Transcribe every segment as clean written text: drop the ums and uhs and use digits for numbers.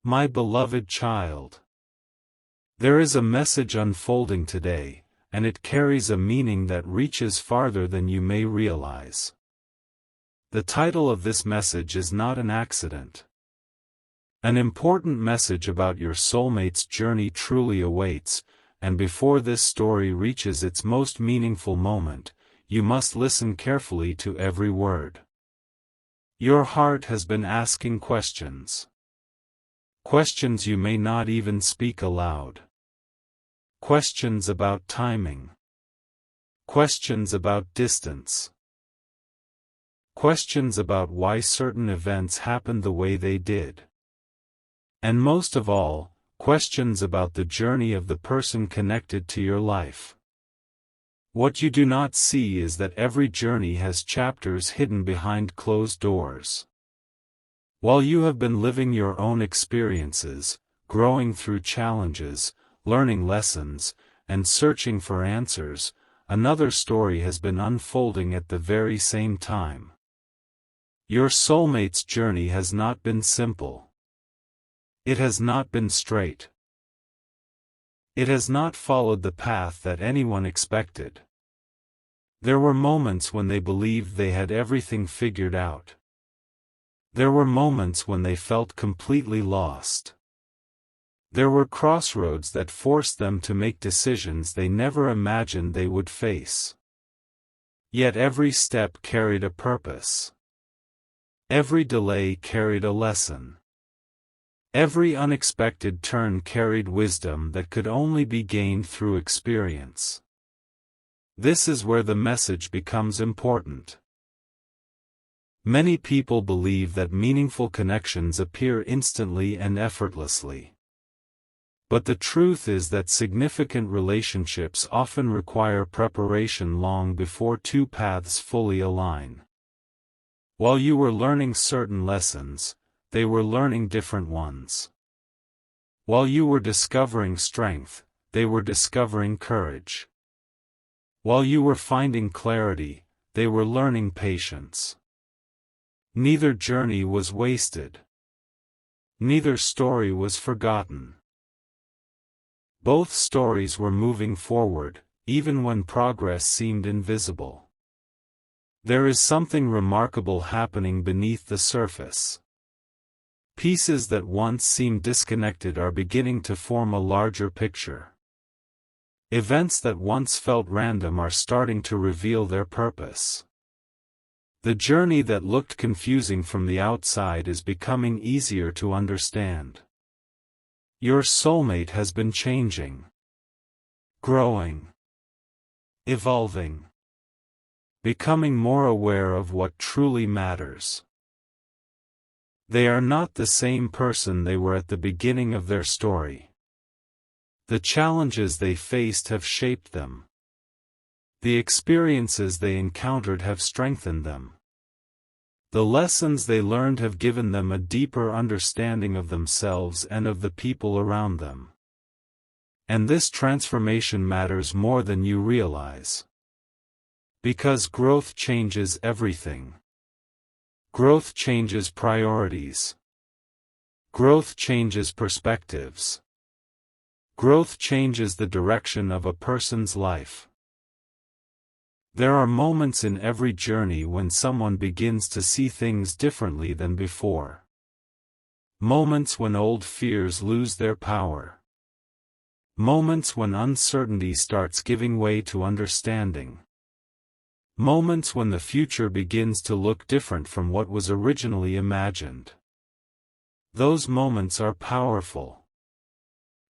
My beloved child. There is a message unfolding today, and it carries a meaning that reaches farther than you may realize. The title of this message is not an accident. An important message about your soulmate's journey truly awaits, and before this story reaches its most meaningful moment, you must listen carefully to every word. Your heart has been asking questions. Questions you may not even speak aloud. Questions about timing. Questions about distance. Questions about why certain events happened the way they did. And most of all, questions about the journey of the person connected to your life. What you do not see is that every journey has chapters hidden behind closed doors. While you have been living your own experiences, growing through challenges, learning lessons, and searching for answers, another story has been unfolding at the very same time. Your soulmate's journey has not been simple. It has not been straight. It has not followed the path that anyone expected. There were moments when they believed they had everything figured out. There were moments when they felt completely lost. There were crossroads that forced them to make decisions they never imagined they would face. Yet every step carried a purpose. Every delay carried a lesson. Every unexpected turn carried wisdom that could only be gained through experience. This is where the message becomes important. Many people believe that meaningful connections appear instantly and effortlessly. But the truth is that significant relationships often require preparation long before two paths fully align. While you were learning certain lessons, they were learning different ones. While you were discovering strength, they were discovering courage. While you were finding clarity, they were learning patience. Neither journey was wasted. Neither story was forgotten. Both stories were moving forward, even when progress seemed invisible. There is something remarkable happening beneath the surface. Pieces that once seemed disconnected are beginning to form a larger picture. Events that once felt random are starting to reveal their purpose. The journey that looked confusing from the outside is becoming easier to understand. Your soulmate has been changing, growing, evolving, becoming more aware of what truly matters. They are not the same person they were at the beginning of their story. The challenges they faced have shaped them. The experiences they encountered have strengthened them. The lessons they learned have given them a deeper understanding of themselves and of the people around them. And this transformation matters more than you realize. Because growth changes everything. Growth changes priorities. Growth changes perspectives. Growth changes the direction of a person's life. There are moments in every journey when someone begins to see things differently than before. Moments when old fears lose their power. Moments when uncertainty starts giving way to understanding. Moments when the future begins to look different from what was originally imagined. Those moments are powerful.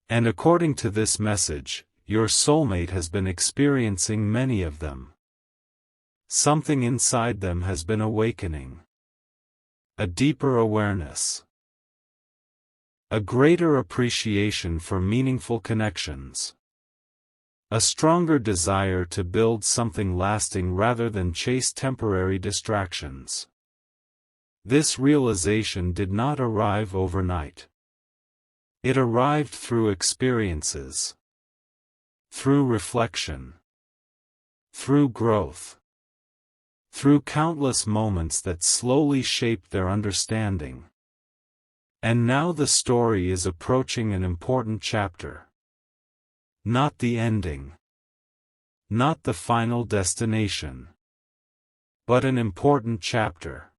And according to this message, your soulmate has been experiencing many of them. Something inside them has been awakening. A deeper awareness. A greater appreciation for meaningful connections. A stronger desire to build something lasting rather than chase temporary distractions. This realization did not arrive overnight. It arrived through experiences. Through reflection. Through growth. Through countless moments that slowly shaped their understanding. And now the story is approaching an important chapter. Not the ending. Not the final destination. But an important chapter.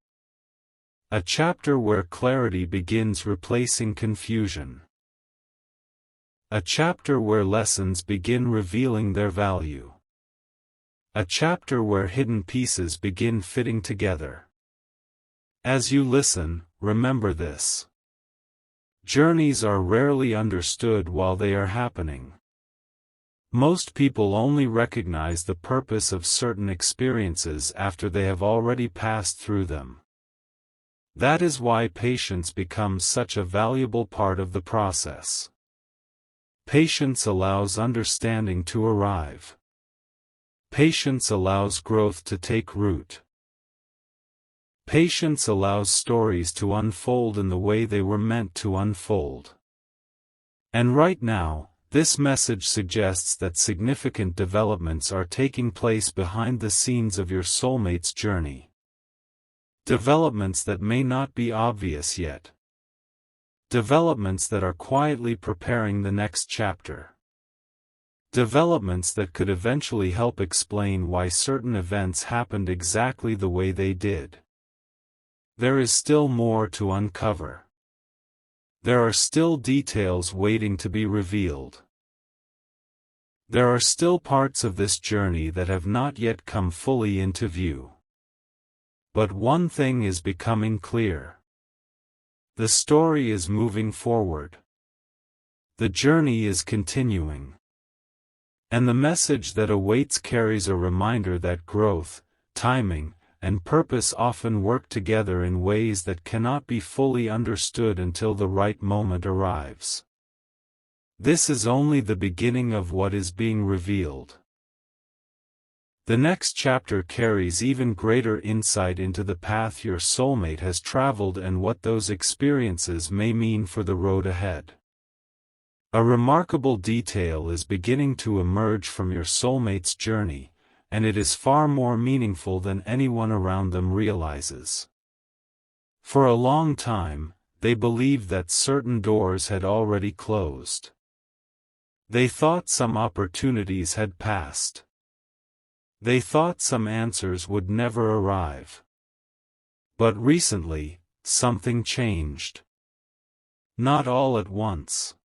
A chapter where clarity begins replacing confusion. A chapter where lessons begin revealing their value. A chapter where hidden pieces begin fitting together. As you listen, remember this. Journeys are rarely understood while they are happening. Most people only recognize the purpose of certain experiences after they have already passed through them. That is why patience becomes such a valuable part of the process. Patience allows understanding to arrive. Patience allows growth to take root. Patience allows stories to unfold in the way they were meant to unfold. And right now, this message suggests that significant developments are taking place behind the scenes of your soulmate's journey. Developments that may not be obvious yet. Developments that are quietly preparing the next chapter. Developments that could eventually help explain why certain events happened exactly the way they did. There is still more to uncover. There are still details waiting to be revealed. There are still parts of this journey that have not yet come fully into view. But one thing is becoming clear. The story is moving forward. The journey is continuing. And the message that awaits carries a reminder that growth, timing, and purpose often work together in ways that cannot be fully understood until the right moment arrives. This is only the beginning of what is being revealed. The next chapter carries even greater insight into the path your soulmate has traveled and what those experiences may mean for the road ahead. A remarkable detail is beginning to emerge from your soulmate's journey, and it is far more meaningful than anyone around them realizes. For a long time, they believed that certain doors had already closed. They thought some opportunities had passed. They thought some answers would never arrive. But recently, something changed. Not all at once.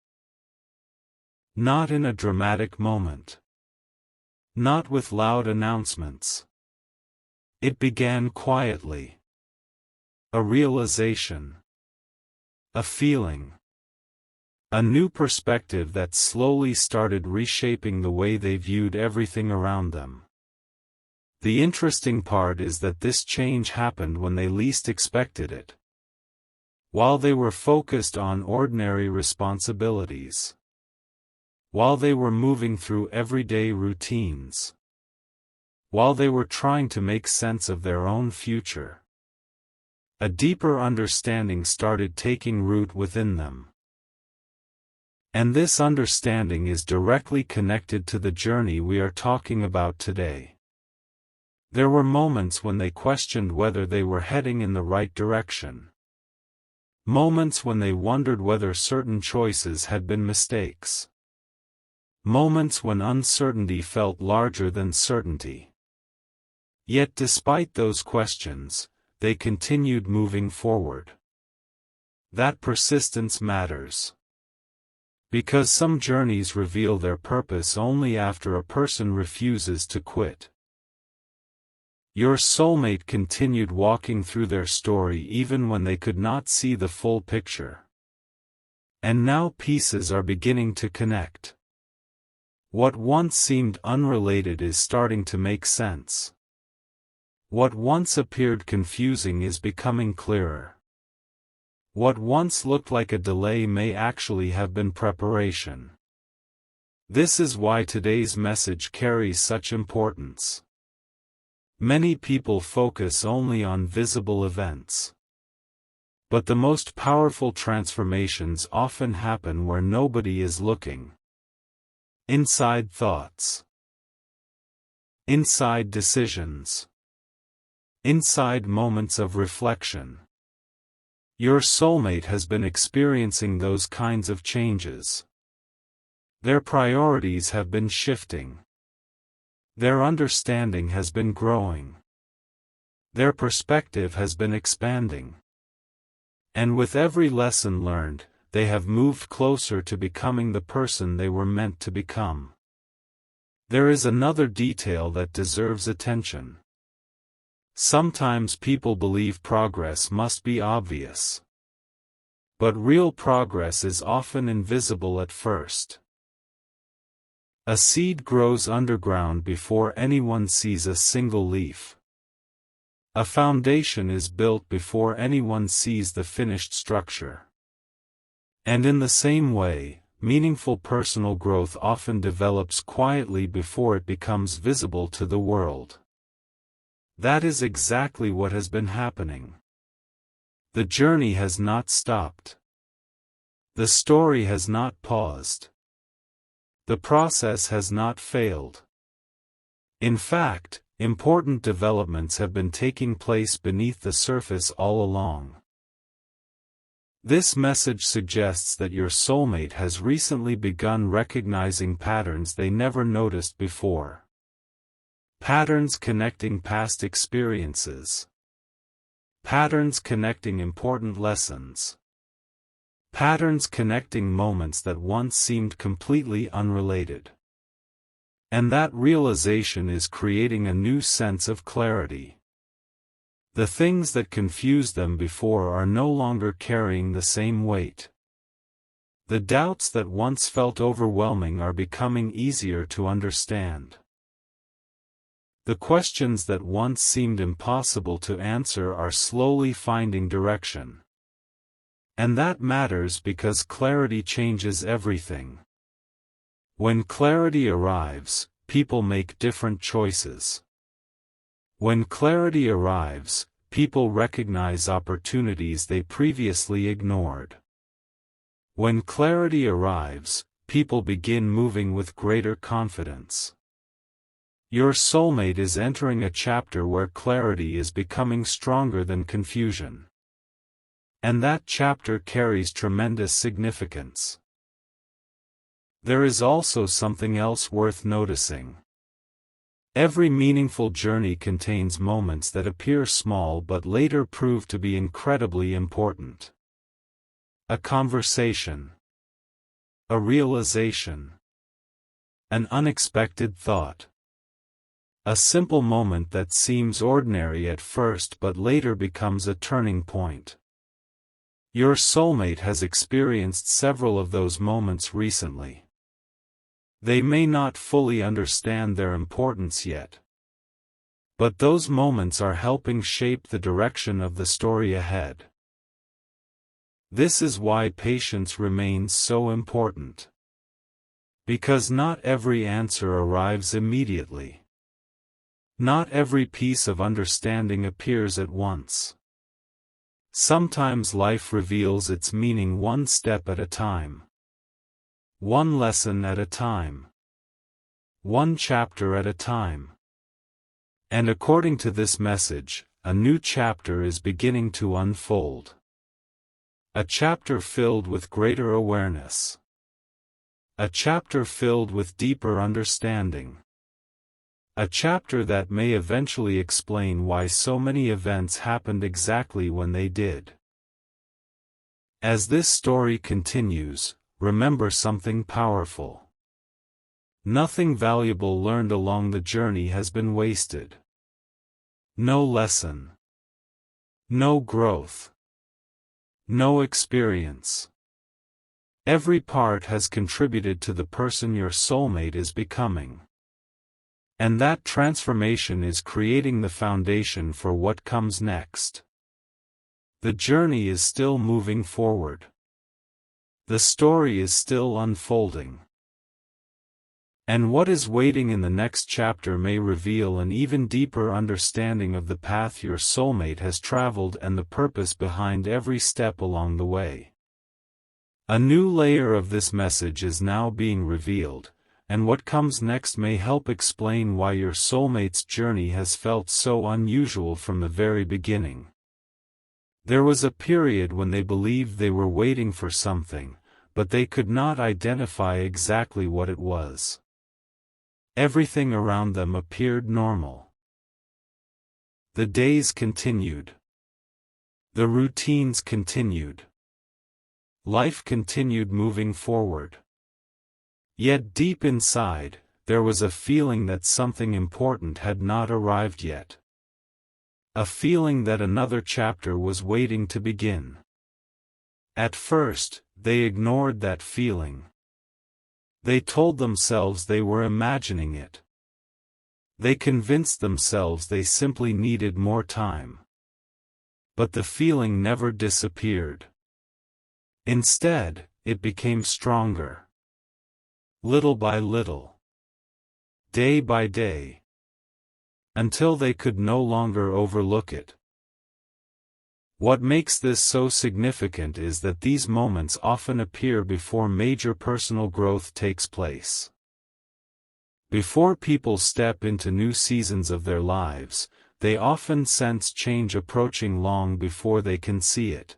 Not in a dramatic moment. Not with loud announcements. It began quietly. A realization. A feeling. A new perspective that slowly started reshaping the way they viewed everything around them. The interesting part is that this change happened when they least expected it. While they were focused on ordinary responsibilities. While they were moving through everyday routines. While they were trying to make sense of their own future. A deeper understanding started taking root within them. And this understanding is directly connected to the journey we are talking about today. There were moments when they questioned whether they were heading in the right direction. Moments when they wondered whether certain choices had been mistakes. Moments when uncertainty felt larger than certainty. Yet despite those questions, they continued moving forward. That persistence matters. Because some journeys reveal their purpose only after a person refuses to quit. Your soulmate continued walking through their story even when they could not see the full picture. And now pieces are beginning to connect. What once seemed unrelated is starting to make sense. What once appeared confusing is becoming clearer. What once looked like a delay may actually have been preparation. This is why today's message carries such importance. Many people focus only on visible events. But the most powerful transformations often happen where nobody is looking. Inside thoughts. Inside decisions. Inside moments of reflection. Your soulmate has been experiencing those kinds of changes. Their priorities have been shifting. Their understanding has been growing. Their perspective has been expanding. And with every lesson learned, they have moved closer to becoming the person they were meant to become. There is another detail that deserves attention. Sometimes people believe progress must be obvious. But real progress is often invisible at first. A seed grows underground before anyone sees a single leaf. A foundation is built before anyone sees the finished structure. And in the same way, meaningful personal growth often develops quietly before it becomes visible to the world. That is exactly what has been happening. The journey has not stopped. The story has not paused. The process has not failed. In fact, important developments have been taking place beneath the surface all along. This message suggests that your soulmate has recently begun recognizing patterns they never noticed before. Patterns connecting past experiences. Patterns connecting important lessons. Patterns connecting moments that once seemed completely unrelated. And that realization is creating a new sense of clarity. The things that confused them before are no longer carrying the same weight. The doubts that once felt overwhelming are becoming easier to understand. The questions that once seemed impossible to answer are slowly finding direction. And that matters because clarity changes everything. When clarity arrives, people make different choices. When clarity arrives, people recognize opportunities they previously ignored. When clarity arrives, people begin moving with greater confidence. Your soulmate is entering a chapter where clarity is becoming stronger than confusion. And that chapter carries tremendous significance. There is also something else worth noticing. Every meaningful journey contains moments that appear small but later prove to be incredibly important. A conversation. A realization. An unexpected thought. A simple moment that seems ordinary at first but later becomes a turning point. Your soulmate has experienced several of those moments recently. They may not fully understand their importance yet. But those moments are helping shape the direction of the story ahead. This is why patience remains so important. Because not every answer arrives immediately. Not every piece of understanding appears at once. Sometimes life reveals its meaning one step at a time. One lesson at a time. One chapter at a time. And according to this message, a new chapter is beginning to unfold. A chapter filled with greater awareness. A chapter filled with deeper understanding. A chapter that may eventually explain why so many events happened exactly when they did. As this story continues, remember something powerful. Nothing valuable learned along the journey has been wasted. No lesson. No growth. No experience. Every part has contributed to the person your soulmate is becoming. And that transformation is creating the foundation for what comes next. The journey is still moving forward. The story is still unfolding. And what is waiting in the next chapter may reveal an even deeper understanding of the path your soulmate has traveled and the purpose behind every step along the way. A new layer of this message is now being revealed, and what comes next may help explain why your soulmate's journey has felt so unusual from the very beginning. There was a period when they believed they were waiting for something, but they could not identify exactly what it was. Everything around them appeared normal. The days continued. The routines continued. Life continued moving forward. Yet deep inside, there was a feeling that something important had not arrived yet. A feeling that another chapter was waiting to begin. At first, they ignored that feeling. They told themselves they were imagining it. They convinced themselves they simply needed more time. But the feeling never disappeared. Instead, it became stronger. Little by little. Day by day. Until they could no longer overlook it. What makes this so significant is that these moments often appear before major personal growth takes place. Before people step into new seasons of their lives, they often sense change approaching long before they can see it.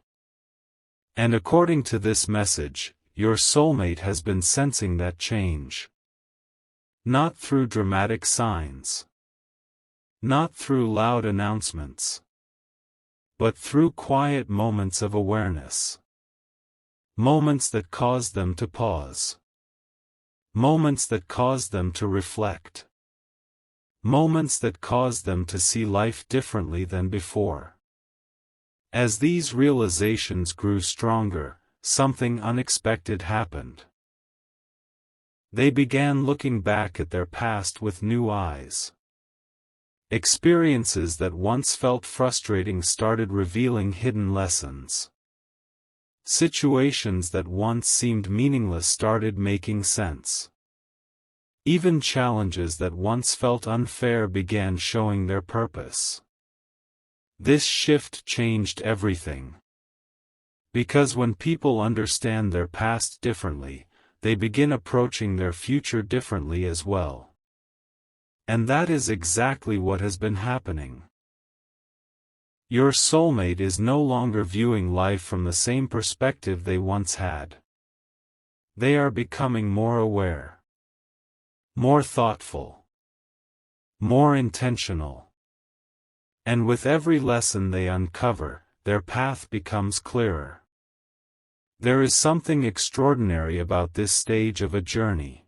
And according to this message, your soulmate has been sensing that change. Not through dramatic signs. Not through loud announcements. But through quiet moments of awareness. Moments that cause them to pause. Moments that cause them to reflect. Moments that cause them to see life differently than before. As these realizations grew stronger, something unexpected happened. They began looking back at their past with new eyes. Experiences that once felt frustrating started revealing hidden lessons. Situations that once seemed meaningless started making sense. Even challenges that once felt unfair began showing their purpose. This shift changed everything. Because when people understand their past differently, they begin approaching their future differently as well. And that is exactly what has been happening. Your soulmate is no longer viewing life from the same perspective they once had. They are becoming more aware. More thoughtful. More intentional. And with every lesson they uncover, their path becomes clearer. There is something extraordinary about this stage of a journey.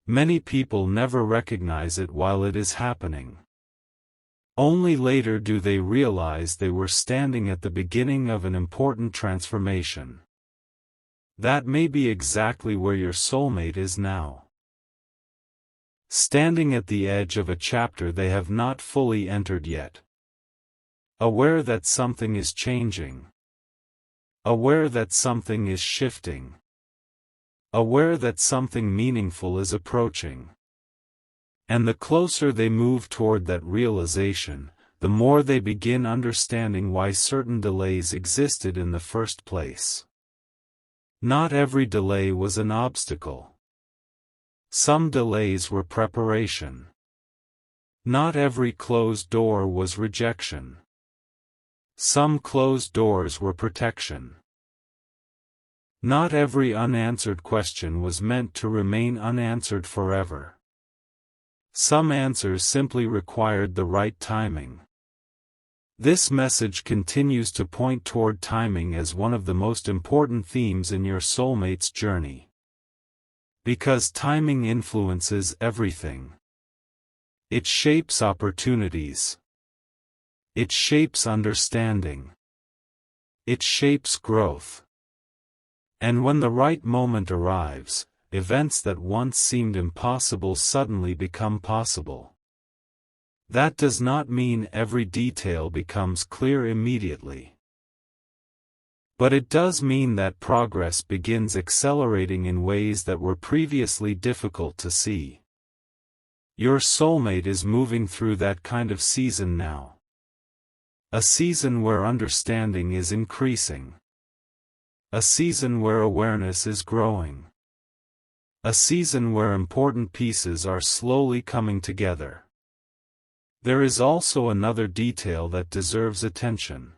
Many people never recognize it while it is happening. Only later do they realize they were standing at the beginning of an important transformation. That may be exactly where your soulmate is now. Standing at the edge of a chapter they have not fully entered yet. Aware that something is changing. Aware that something is shifting. Aware that something meaningful is approaching. And the closer they move toward that realization, the more they begin understanding why certain delays existed in the first place. Not every delay was an obstacle. Some delays were preparation. Not every closed door was rejection. Some closed doors were protection. Not every unanswered question was meant to remain unanswered forever. Some answers simply required the right timing. This message continues to point toward timing as one of the most important themes in your soulmate's journey. Because timing influences everything. It shapes opportunities. It shapes understanding. It shapes growth. And when the right moment arrives, events that once seemed impossible suddenly become possible. That does not mean every detail becomes clear immediately. But it does mean that progress begins accelerating in ways that were previously difficult to see. Your soulmate is moving through that kind of season now. A season where understanding is increasing. A season where awareness is growing. A season where important pieces are slowly coming together. There is also another detail that deserves attention.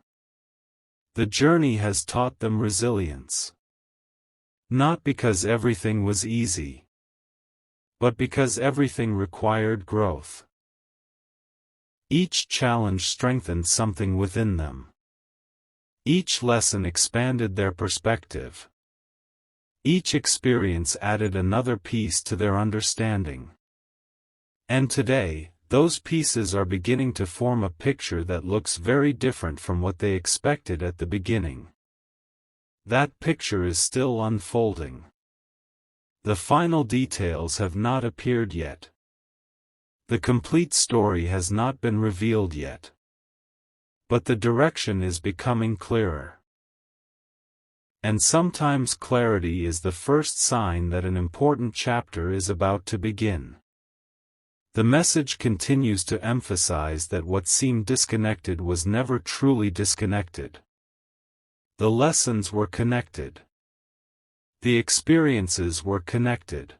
The journey has taught them resilience. Not because everything was easy, but because everything required growth. Each challenge strengthened something within them. Each lesson expanded their perspective. Each experience added another piece to their understanding. And today, those pieces are beginning to form a picture that looks very different from what they expected at the beginning. That picture is still unfolding. The final details have not appeared yet. The complete story has not been revealed yet. But the direction is becoming clearer. And sometimes clarity is the first sign that an important chapter is about to begin. The message continues to emphasize that what seemed disconnected was never truly disconnected. The lessons were connected. The experiences were connected.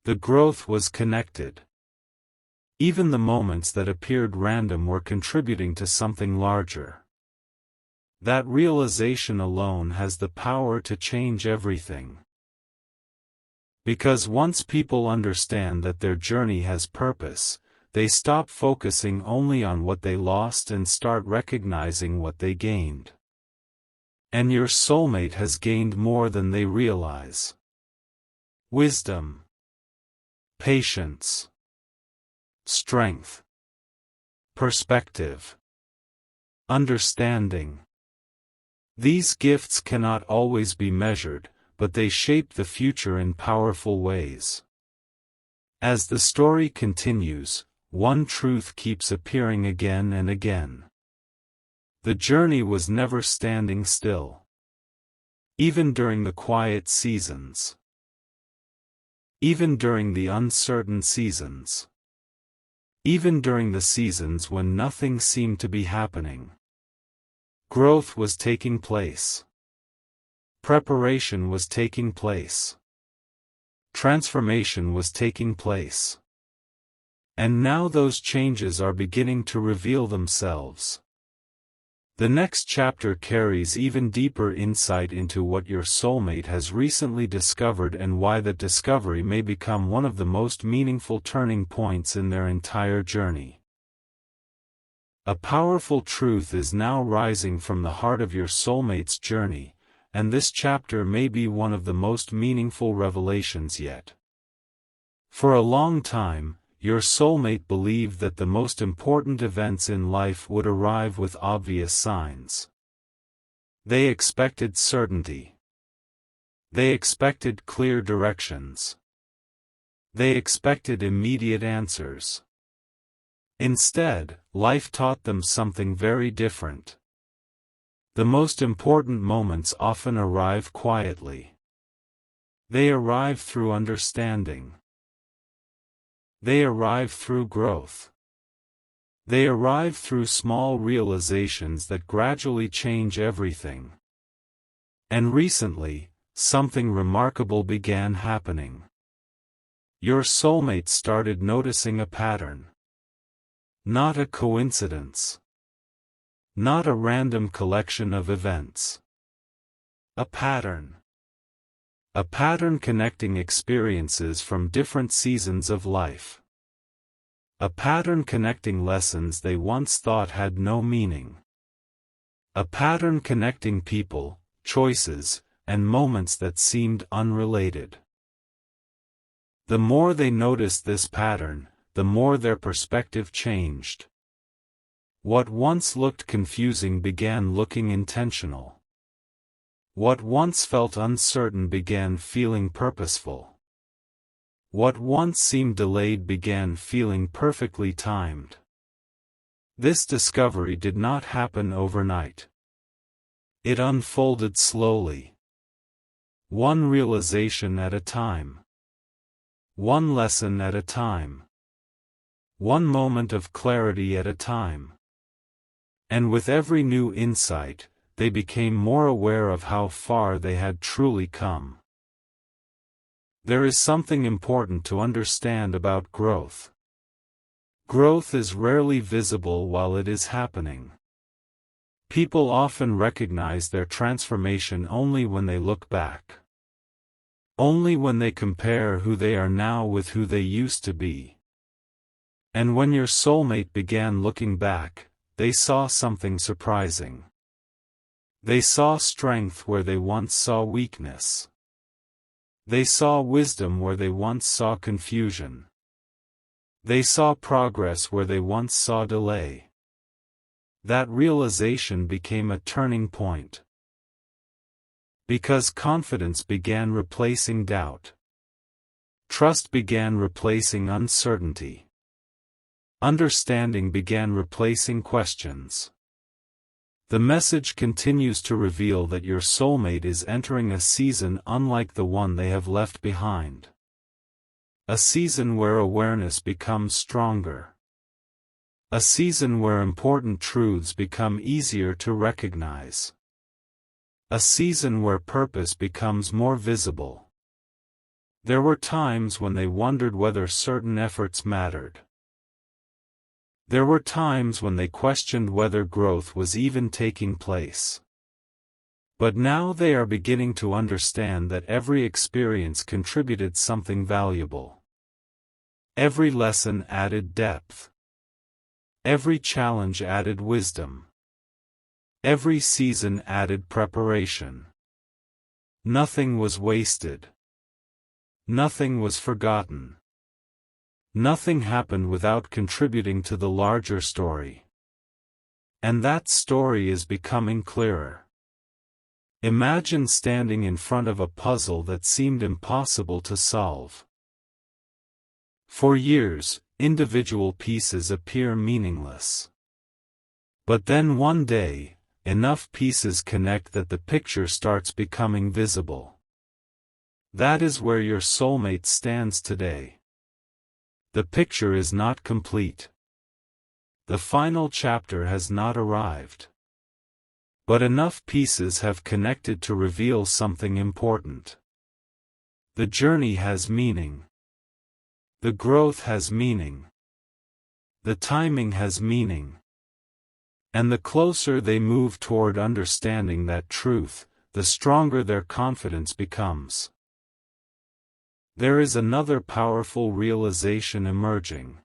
The growth was connected. Even the moments that appeared random were contributing to something larger. That realization alone has the power to change everything. Because once people understand that their journey has purpose, they stop focusing only on what they lost and start recognizing what they gained. And your soulmate has gained more than they realize. Wisdom, patience, strength, perspective, understanding. These gifts cannot always be measured, but they shape the future in powerful ways. As the story continues, one truth keeps appearing again and again. The journey was never standing still. Even during the quiet seasons. Even during the uncertain seasons. Even during the seasons when nothing seemed to be happening. Growth was taking place. Preparation was taking place. Transformation was taking place. And now those changes are beginning to reveal themselves. The next chapter carries even deeper insight into what your soulmate has recently discovered and why that discovery may become one of the most meaningful turning points in their entire journey. A powerful truth is now rising from the heart of your soulmate's journey, and this chapter may be one of the most meaningful revelations yet. For a long time, your soulmate believed that the most important events in life would arrive with obvious signs. They expected certainty. They expected clear directions. They expected immediate answers. Instead, life taught them something very different. The most important moments often arrive quietly. They arrive through understanding. They arrive through growth. They arrive through small realizations that gradually change everything. And recently, something remarkable began happening. Your soulmate started noticing a pattern. Not a coincidence. Not a random collection of events. A pattern. A pattern connecting experiences from different seasons of life. A pattern connecting lessons they once thought had no meaning. A pattern connecting people, choices, and moments that seemed unrelated. The more they noticed this pattern, the more their perspective changed. What once looked confusing began looking intentional. What once felt uncertain began feeling purposeful. What once seemed delayed began feeling perfectly timed. This discovery did not happen overnight. It unfolded slowly. One realization at a time. One lesson at a time. One moment of clarity at a time. And with every new insight, they became more aware of how far they had truly come. There is something important to understand about growth. Growth is rarely visible while it is happening. People often recognize their transformation only when they look back. Only when they compare who they are now with who they used to be. And when your soulmate began looking back, they saw something surprising. They saw strength where they once saw weakness. They saw wisdom where they once saw confusion. They saw progress where they once saw delay. That realization became a turning point. Because confidence began replacing doubt. Trust began replacing uncertainty. Understanding began replacing questions. The message continues to reveal that your soulmate is entering a season unlike the one they have left behind. A season where awareness becomes stronger. A season where important truths become easier to recognize. A season where purpose becomes more visible. There were times when they wondered whether certain efforts mattered. There were times when they questioned whether growth was even taking place. But now they are beginning to understand that every experience contributed something valuable. Every lesson added depth. Every challenge added wisdom. Every season added preparation. Nothing was wasted. Nothing was forgotten. Nothing happened without contributing to the larger story. And that story is becoming clearer. Imagine standing in front of a puzzle that seemed impossible to solve. For years, individual pieces appear meaningless. But then one day, enough pieces connect that the picture starts becoming visible. That is where your soulmate stands today. The picture is not complete. The final chapter has not arrived. But enough pieces have connected to reveal something important. The journey has meaning. The growth has meaning. The timing has meaning. And the closer they move toward understanding that truth, the stronger their confidence becomes. There is another powerful realization emerging.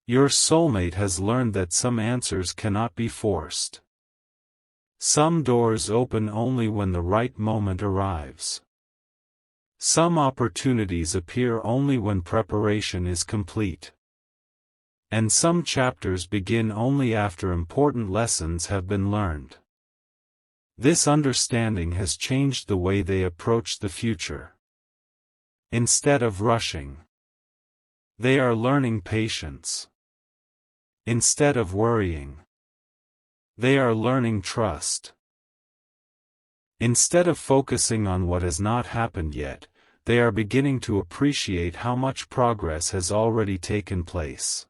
Your soulmate has learned that some answers cannot be forced. Some doors open only when the right moment arrives. Some opportunities appear only when preparation is complete. And some chapters begin only after important lessons have been learned. This understanding has changed the way they approach the future. Instead of rushing, they are learning patience. Instead of worrying, they are learning trust. Instead of focusing on what has not happened yet, they are beginning to appreciate how much progress has already taken place.